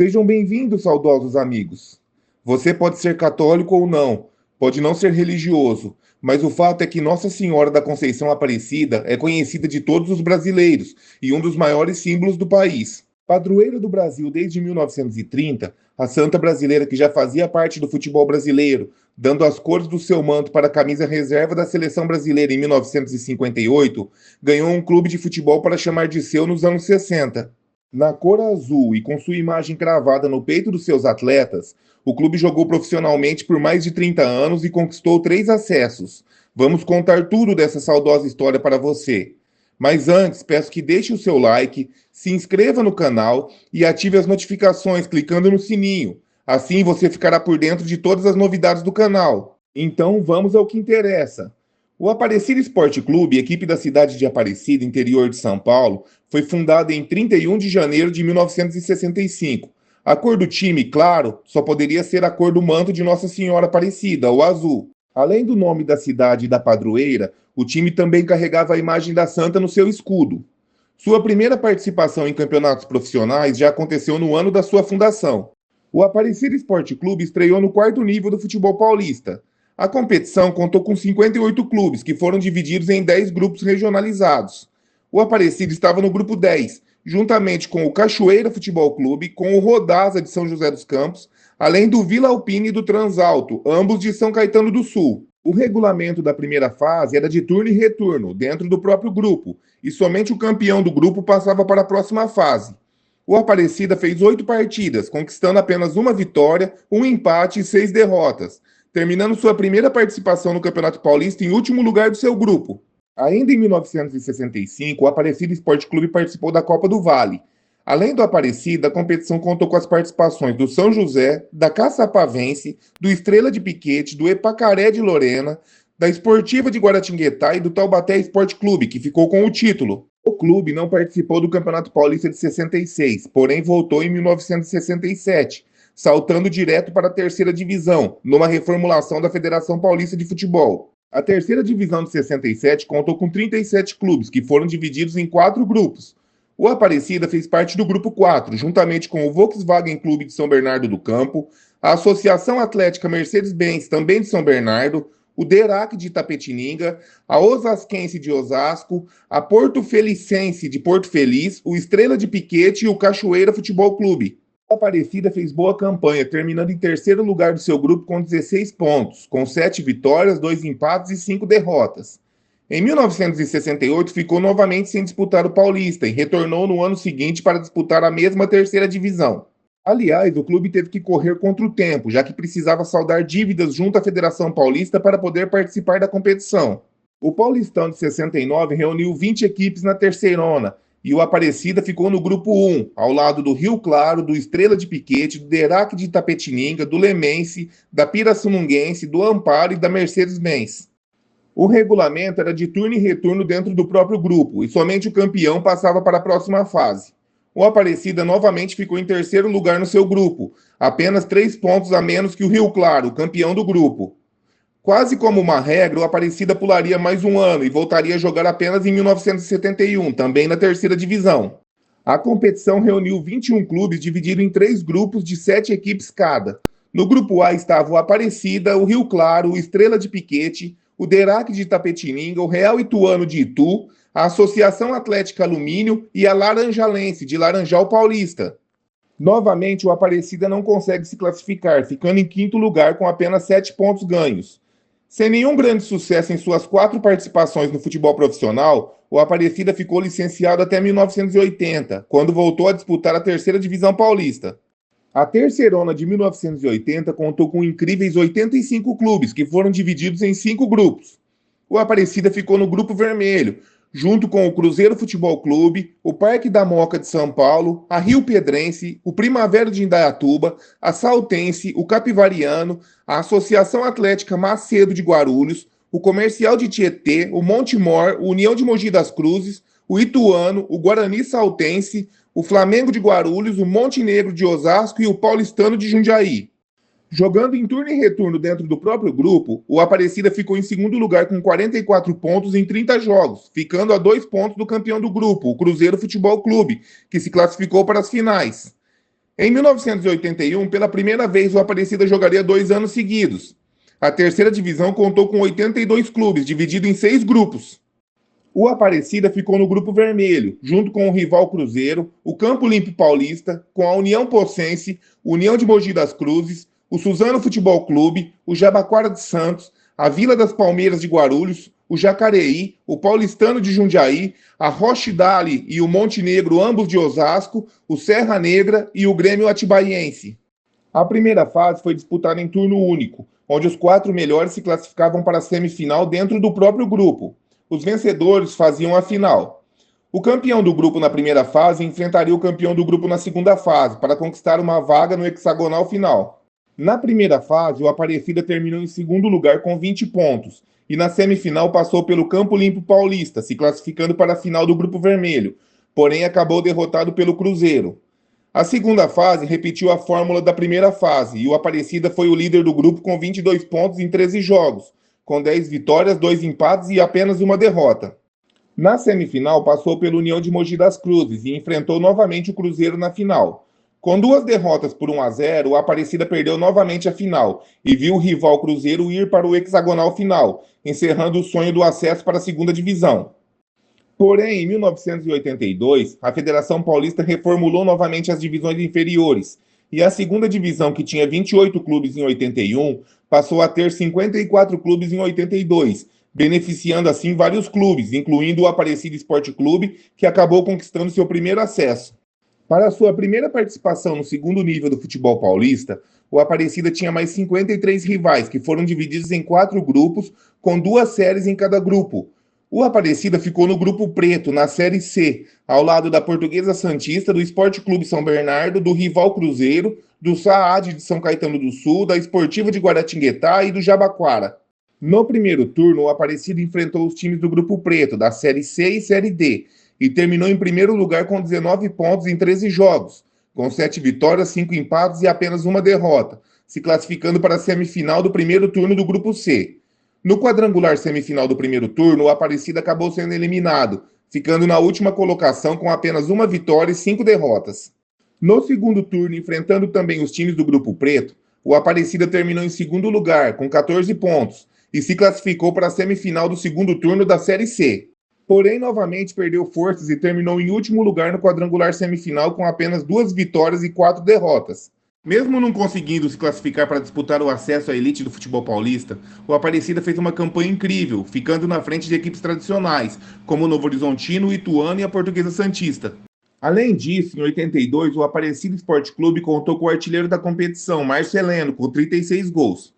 Sejam bem-vindos, saudosos amigos. Você pode ser católico ou não, pode não ser religioso, mas o fato é que Nossa Senhora da Conceição Aparecida é conhecida de todos os brasileiros e um dos maiores símbolos do país. Padroeira do Brasil desde 1930, a santa brasileira que já fazia parte do futebol brasileiro, dando as cores do seu manto para a camisa reserva da seleção brasileira em 1958, ganhou um clube de futebol para chamar de seu nos anos 60. Na cor azul e com sua imagem cravada no peito dos seus atletas, o clube jogou profissionalmente por mais de 30 anos e conquistou 3 acessos. Vamos contar tudo dessa saudosa história para você. Mas antes, peço que deixe o seu like, se inscreva no canal e ative as notificações clicando no sininho. Assim você ficará por dentro de todas as novidades do canal. Então vamos ao que interessa. O Aparecida Esporte Clube, equipe da cidade de Aparecida, interior de São Paulo, foi fundada em 31 de janeiro de 1965. A cor do time, claro, só poderia ser a cor do manto de Nossa Senhora Aparecida, o azul. Além do nome da cidade e da padroeira, o time também carregava a imagem da santa no seu escudo. Sua primeira participação em campeonatos profissionais já aconteceu no ano da sua fundação. O Aparecida Esporte Clube estreou no 4º nível do futebol paulista. A competição contou com 58 clubes, que foram divididos em 10 grupos regionalizados. O Aparecida estava no grupo 10, juntamente com o Cachoeira Futebol Clube, com o Rodasa de São José dos Campos, além do Vila Alpine e do Transalto, ambos de São Caetano do Sul. O regulamento da primeira fase era de turno e retorno, dentro do próprio grupo, e somente o campeão do grupo passava para a próxima fase. O Aparecida fez 8 partidas, conquistando apenas uma vitória, um empate e 6 derrotas, terminando sua primeira participação no Campeonato Paulista em último lugar do seu grupo. Ainda em 1965, o Aparecida Esporte Clube participou da Copa do Vale. Além do Aparecida, a competição contou com as participações do São José, da Caçapavense, do Estrela de Piquete, do Epacaré de Lorena, da Esportiva de Guaratinguetá e do Taubaté Esporte Clube, que ficou com o título. O clube não participou do Campeonato Paulista de 66, porém voltou em 1967, saltando direto para a 3ª divisão, numa reformulação da Federação Paulista de Futebol. A 3ª divisão de 67 contou com 37 clubes, que foram divididos em 4 grupos. O Aparecida fez parte do grupo 4, juntamente com o Volkswagen Clube de São Bernardo do Campo, a Associação Atlética Mercedes-Benz, também de São Bernardo, o Derac de Itapetininga, a Osasquense de Osasco, a Porto Felicense de Porto Feliz, o Estrela de Piquete e o Cachoeira Futebol Clube. A Aparecida fez boa campanha, terminando em 3º lugar do seu grupo com 16 pontos, com 7 vitórias, 2 empates e 5 derrotas. Em 1968, ficou novamente sem disputar o Paulista e retornou no ano seguinte para disputar a mesma 3ª divisão. Aliás, o clube teve que correr contra o tempo, já que precisava saldar dívidas junto à Federação Paulista para poder participar da competição. O Paulistão de 69 reuniu 20 equipes na terceirona, e o Aparecida ficou no grupo 1, ao lado do Rio Claro, do Estrela de Piquete, do Derac de Itapetininga, do Lemense, da Pirassununguense, do Amparo e da Mercedes-Benz. O regulamento era de turno e retorno dentro do próprio grupo, e somente o campeão passava para a próxima fase. O Aparecida novamente ficou em 3º lugar no seu grupo, apenas 3 pontos a menos que o Rio Claro, o campeão do grupo. Quase como uma regra, o Aparecida pularia mais um ano e voltaria a jogar apenas em 1971, também na 3ª divisão. A competição reuniu 21 clubes divididos em 3 grupos de 7 equipes cada. No grupo A estava o Aparecida, o Rio Claro, o Estrela de Piquete, o Derac de Itapetininga, o Real Ituano de Itu, a Associação Atlética Alumínio e a Laranjalense, de Laranjal Paulista. Novamente, o Aparecida não consegue se classificar, ficando em 5º lugar com apenas 7 pontos ganhos. Sem nenhum grande sucesso em suas 4 participações no futebol profissional, o Aparecida ficou licenciado até 1980, quando voltou a disputar a 3ª divisão paulista. A terceirona de 1980 contou com incríveis 85 clubes, que foram divididos em 5 grupos. O Aparecida ficou no grupo vermelho, junto com o Cruzeiro Futebol Clube, o Parque da Moca de São Paulo, a Rio Pedrense, o Primavera de Indaiatuba, a Saltense, o Capivariano, a Associação Atlética Macedo de Guarulhos, o Comercial de Tietê, o Montemor, o União de Mogi das Cruzes, o Ituano, o Guarani Saltense, o Flamengo de Guarulhos, o Montenegro de Osasco e o Paulistano de Jundiaí. Jogando em turno e retorno dentro do próprio grupo, o Aparecida ficou em 2º lugar com 44 pontos em 30 jogos, ficando a 2 pontos do campeão do grupo, o Cruzeiro Futebol Clube, que se classificou para as finais. Em 1981, pela primeira vez, o Aparecida jogaria 2 anos seguidos. A terceira divisão contou com 82 clubes, dividido em 6 grupos. O Aparecida ficou no grupo vermelho, junto com o rival Cruzeiro, o Campo Limpo Paulista, com a União Pocense, União de Mogi das Cruzes, o Suzano Futebol Clube, o Jabaquara de Santos, a Vila das Palmeiras de Guarulhos, o Jacareí, o Paulistano de Jundiaí, a Roche Dali e o Monte Negro, ambos de Osasco, o Serra Negra e o Grêmio Atibaiense. A primeira fase foi disputada em turno único, onde os 4 melhores se classificavam para a semifinal dentro do próprio grupo. Os vencedores faziam a final. O campeão do grupo na primeira fase enfrentaria o campeão do grupo na segunda fase, para conquistar uma vaga no hexagonal final. Na primeira fase, o Aparecida terminou em segundo lugar com 20 pontos, e na semifinal passou pelo Campo Limpo Paulista, se classificando para a final do grupo vermelho, porém acabou derrotado pelo Cruzeiro. A segunda fase repetiu a fórmula da primeira fase, e o Aparecida foi o líder do grupo com 22 pontos em 13 jogos, com 10 vitórias, 2 empates e apenas uma derrota. Na semifinal, passou pela União de Mogi das Cruzes e enfrentou novamente o Cruzeiro na final. Com 2 derrotas por 1-0, o Aparecida perdeu novamente a final e viu o rival Cruzeiro ir para o hexagonal final, encerrando o sonho do acesso para a segunda divisão. Porém, em 1982, a Federação Paulista reformulou novamente as divisões inferiores, e a segunda divisão, que tinha 28 clubes em 81, passou a ter 54 clubes em 82, beneficiando assim vários clubes, incluindo o Aparecida Esporte Clube, que acabou conquistando seu primeiro acesso. Para sua primeira participação no segundo nível do futebol paulista, o Aparecida tinha mais 53 rivais, que foram divididos em 4 grupos, com 2 séries em cada grupo. O Aparecida ficou no grupo preto, na Série C, ao lado da Portuguesa Santista, do Esporte Clube São Bernardo, do rival Cruzeiro, do Saad de São Caetano do Sul, da Esportiva de Guaratinguetá e do Jabaquara. No primeiro turno, o Aparecida enfrentou os times do grupo preto, da Série C e Série D, e terminou em primeiro lugar com 19 pontos em 13 jogos, com 7 vitórias, 5 empates e apenas uma derrota, se classificando para a semifinal do primeiro turno do grupo C. No quadrangular semifinal do primeiro turno, o Aparecida acabou sendo eliminado, ficando na última colocação com apenas uma vitória e 5 derrotas. No segundo turno, enfrentando também os times do grupo preto, o Aparecida terminou em segundo lugar, com 14 pontos, e se classificou para a semifinal do segundo turno da Série C. Porém, novamente perdeu forças e terminou em último lugar no quadrangular semifinal com apenas 2 vitórias e 4 derrotas. Mesmo não conseguindo se classificar para disputar o acesso à elite do futebol paulista, o Aparecida fez uma campanha incrível, ficando na frente de equipes tradicionais, como o Novo Horizontino, o Ituano e a Portuguesa Santista. Além disso, em 82, o Aparecida Esporte Clube contou com o artilheiro da competição, Márcio Heleno, com 36 gols.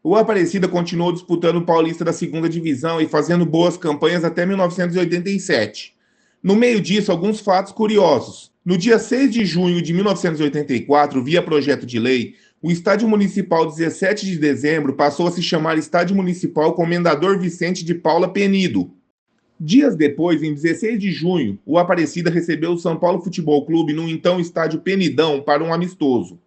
O Aparecida continuou disputando o Paulista da segunda divisão e fazendo boas campanhas até 1987. No meio disso, alguns fatos curiosos. No dia 6 de junho de 1984, via projeto de lei, o Estádio Municipal 17 de dezembro passou a se chamar Estádio Municipal Comendador Vicente de Paula Penido. Dias depois, em 16 de junho, o Aparecida recebeu o São Paulo Futebol Clube no então Estádio Penidão para um amistoso.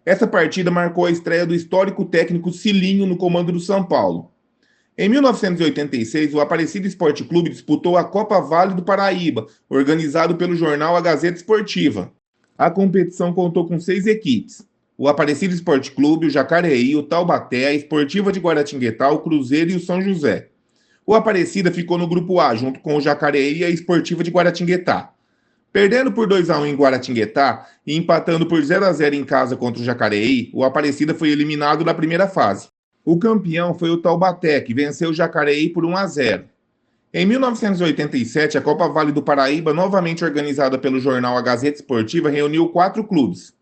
Essa partida marcou a estreia do histórico técnico Cilinho no comando do São Paulo. Em 1986, o Aparecida Esporte Clube disputou a Copa Vale do Paraíba, organizado pelo jornal A Gazeta Esportiva. A competição contou com 6 equipes: o Aparecida Esporte Clube, o Jacareí, o Taubaté, a Esportiva de Guaratinguetá, o Cruzeiro e o São José. O Aparecida ficou no grupo A, junto com o Jacareí e a Esportiva de Guaratinguetá. Perdendo por 2-1 em Guaratinguetá e empatando por 0-0 em casa contra o Jacareí, o Aparecida foi eliminado na primeira fase. O campeão foi o Taubaté, que venceu o Jacareí por 1-0. Em 1987, a Copa Vale do Paraíba, novamente organizada pelo jornal A Gazeta Esportiva, reuniu 4 clubes.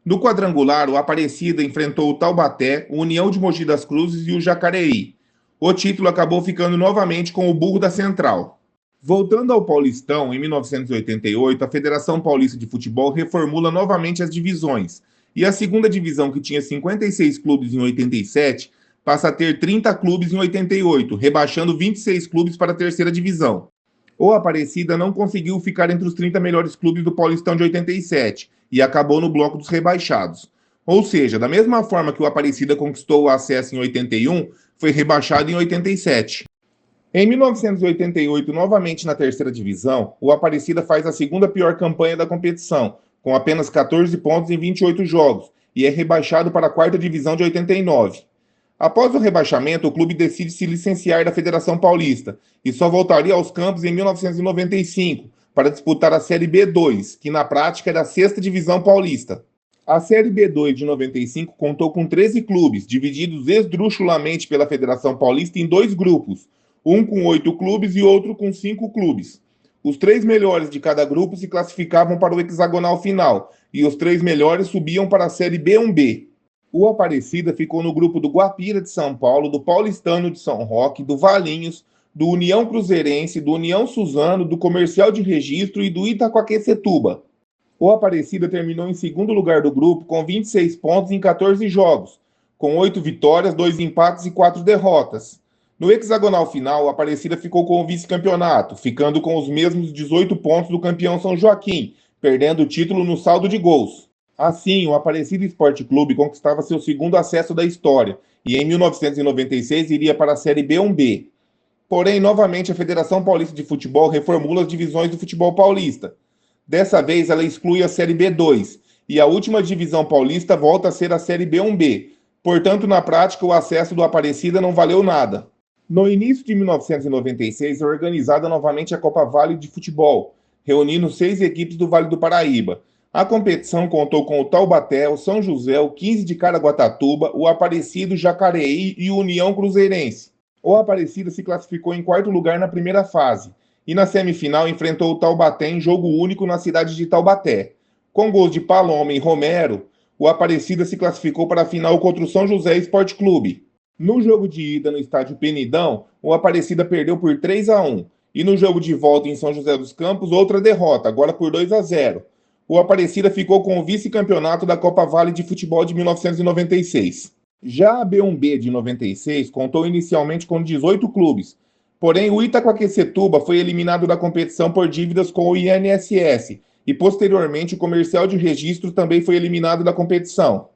No quadrangular, o Aparecida enfrentou o Taubaté, o União de Mogi das Cruzes e o Jacareí. O título acabou ficando novamente com o Burro da Central. Voltando ao Paulistão, em 1988, a Federação Paulista de Futebol reformula novamente as divisões, e a segunda divisão, que tinha 56 clubes em 87, passa a ter 30 clubes em 88, rebaixando 26 clubes para a terceira divisão. O Aparecida não conseguiu ficar entre os 30 melhores clubes do Paulistão de 87 e acabou no bloco dos rebaixados. Ou seja, da mesma forma que o Aparecida conquistou o acesso em 81, foi rebaixado em 87. Em 1988, novamente na terceira divisão, o Aparecida faz a segunda pior campanha da competição, com apenas 14 pontos em 28 jogos, e é rebaixado para a quarta divisão de 89. Após o rebaixamento, o clube decide se licenciar da Federação Paulista e só voltaria aos campos em 1995 para disputar a Série B2, que na prática era a sexta divisão paulista. A Série B2 de 95 contou com 13 clubes, divididos esdrúxulamente pela Federação Paulista em dois grupos, um com 8 clubes e outro com 5 clubes. Os 3 melhores de cada grupo se classificavam para o hexagonal final, e os 3 melhores subiam para a Série B1B. O Aparecida ficou no grupo do Guapira de São Paulo, do Paulistano de São Roque, do Valinhos, do União Cruzeirense, do União Suzano, do Comercial de Registro e do Itaquaquecetuba. O Aparecida terminou em segundo lugar do grupo com 26 pontos em 14 jogos, com 8 vitórias, 2 empates e 4 derrotas. No hexagonal final, o Aparecida ficou com o vice-campeonato, ficando com os mesmos 18 pontos do campeão São Joaquim, perdendo o título no saldo de gols. Assim, o Aparecida Esporte Clube conquistava seu segundo acesso da história e em 1996 iria para a Série B1B. Porém, novamente a Federação Paulista de Futebol reformula as divisões do futebol paulista. Dessa vez, ela exclui a Série B2 e a última divisão paulista volta a ser a Série B1B. Portanto, na prática, o acesso do Aparecida não valeu nada. No início de 1996, é organizada novamente a Copa Vale de Futebol, reunindo 6 equipes do Vale do Paraíba. A competição contou com o Taubaté, o São José, o 15 de Caraguatatuba, o Aparecido, Jacareí e o União Cruzeirense. O Aparecida se classificou em quarto lugar na primeira fase e na semifinal enfrentou o Taubaté em jogo único na cidade de Taubaté. Com gols de Paloma e Romero, o Aparecida se classificou para a final contra o São José Esporte Clube. No jogo de ida no estádio Penidão, o Aparecida perdeu por 3-1 e no jogo de volta em São José dos Campos, outra derrota, agora por 2-0. O Aparecida ficou com o vice-campeonato da Copa Vale de Futebol de 1996. Já a B1B de 96 contou inicialmente com 18 clubes, porém o Itaquaquecetuba foi eliminado da competição por dívidas com o INSS e posteriormente o Comercial de Registro também foi eliminado da competição.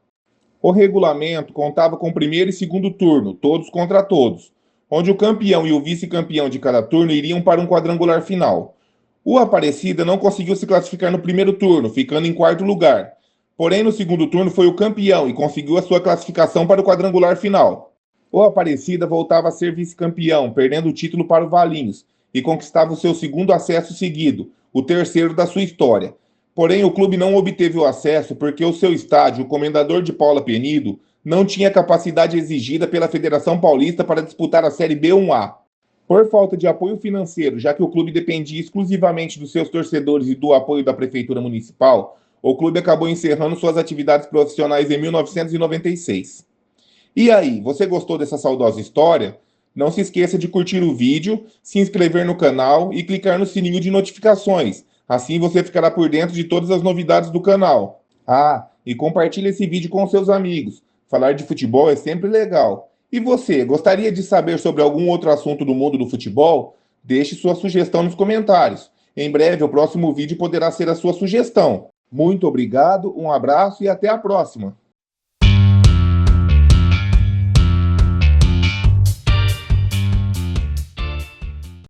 O regulamento contava com primeiro e segundo turno, todos contra todos, onde o campeão e o vice-campeão de cada turno iriam para um quadrangular final. O Aparecida não conseguiu se classificar no primeiro turno, ficando em quarto lugar. Porém, no segundo turno foi o campeão e conseguiu a sua classificação para o quadrangular final. O Aparecida voltava a ser vice-campeão, perdendo o título para o Valinhos, e conquistava o seu segundo acesso seguido, o terceiro da sua história. Porém, o clube não obteve o acesso porque o seu estádio, o Comendador de Paula Penido, não tinha capacidade exigida pela Federação Paulista para disputar a Série B1A. Por falta de apoio financeiro, já que o clube dependia exclusivamente dos seus torcedores e do apoio da Prefeitura Municipal, o clube acabou encerrando suas atividades profissionais em 1996. E aí, você gostou dessa saudosa história? Não se esqueça de curtir o vídeo, se inscrever no canal e clicar no sininho de notificações. Assim você ficará por dentro de todas as novidades do canal. Ah, e compartilhe esse vídeo com seus amigos. Falar de futebol é sempre legal. E você, gostaria de saber sobre algum outro assunto do mundo do futebol? Deixe sua sugestão nos comentários. Em breve, o próximo vídeo poderá ser a sua sugestão. Muito obrigado, um abraço e até a próxima!